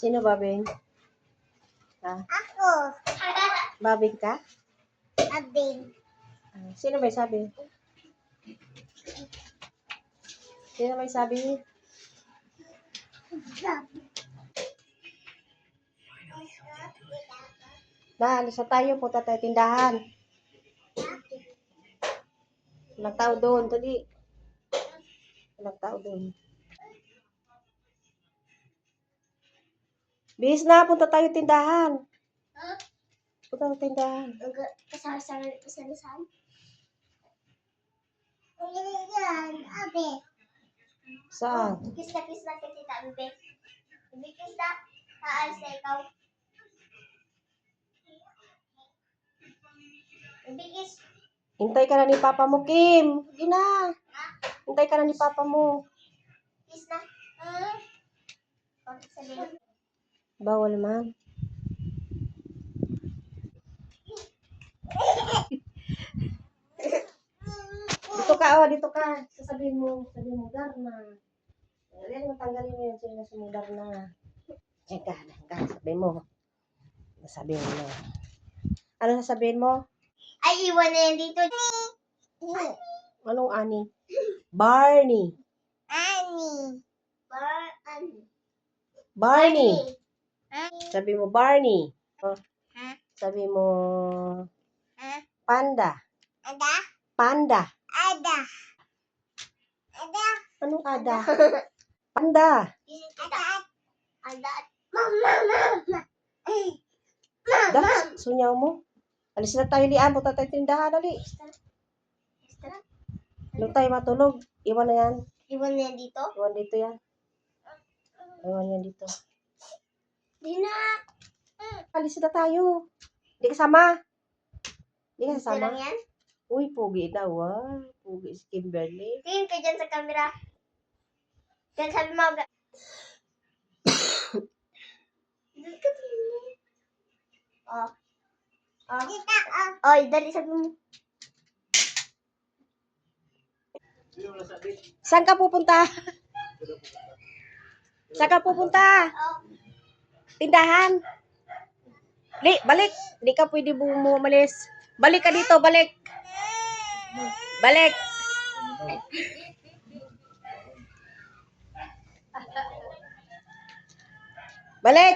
Sino babing? Ha? Ako. Babing ka? Abing. Sino may sabi? Sino may sabi? Na, alis na tayo. Punta tayo tindahan. Walang tao doon. Dali. Walang tao doon. Bis na, punta tayo tindahan. Punta tayo tindahan. Kasama-sama. Yan, abe. Saan? Kiss na kay Tita Abe. Abe, kiss na. Aalis na ikaw. Abe, kiss. Hintay ka na ni Papa mo, Kim. Sige na. Hintay ka na ni Papa mo. Kiss na. Sabihin. Bawal man. Dito ka, dito ka. Sasabihin mo, Darna. Ayan, matanggalin mo yun. Sinasabi mo, Darna. Teka, sabihin mo. Sabihin mo. Ano sasabihin mo? Ay, iwan na yan dito. Anong ani? Barney. Ani. Barney. Sabi mo, Barney. Oh, Ha? sabi mo, Ha? Panda. Ada? Panda. Ada. Ada. Anong ada? Panda. Ada. Ada. Mama. Das, sunyaw mo. Alis na tayo lian. Punta tayo tindahan. Dali. Huwag tayo matulog. Iwan na yan. Iwan na yan dito? Iwan dito yan. Iwan yan dito. Di na. Alis na tayo. Hindi kasama. Hindi ka Gusto kasama. lang yan? Uy, pugi daw ah. Pugi si Kimberly. Tingin ka dyan sa camera. Dyan sabi mo. Dali ka tingin. Oh. Oh. Oy, dali sabi mo. Saan ka pupunta? Saan ka pupunta? Oh. Tindahan. Balik. Hindi ka pwede bumalis. Balik ka dito, balik. Balik. Balik.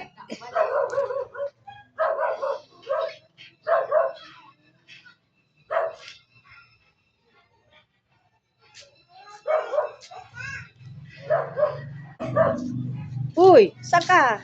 Uy, saan ka?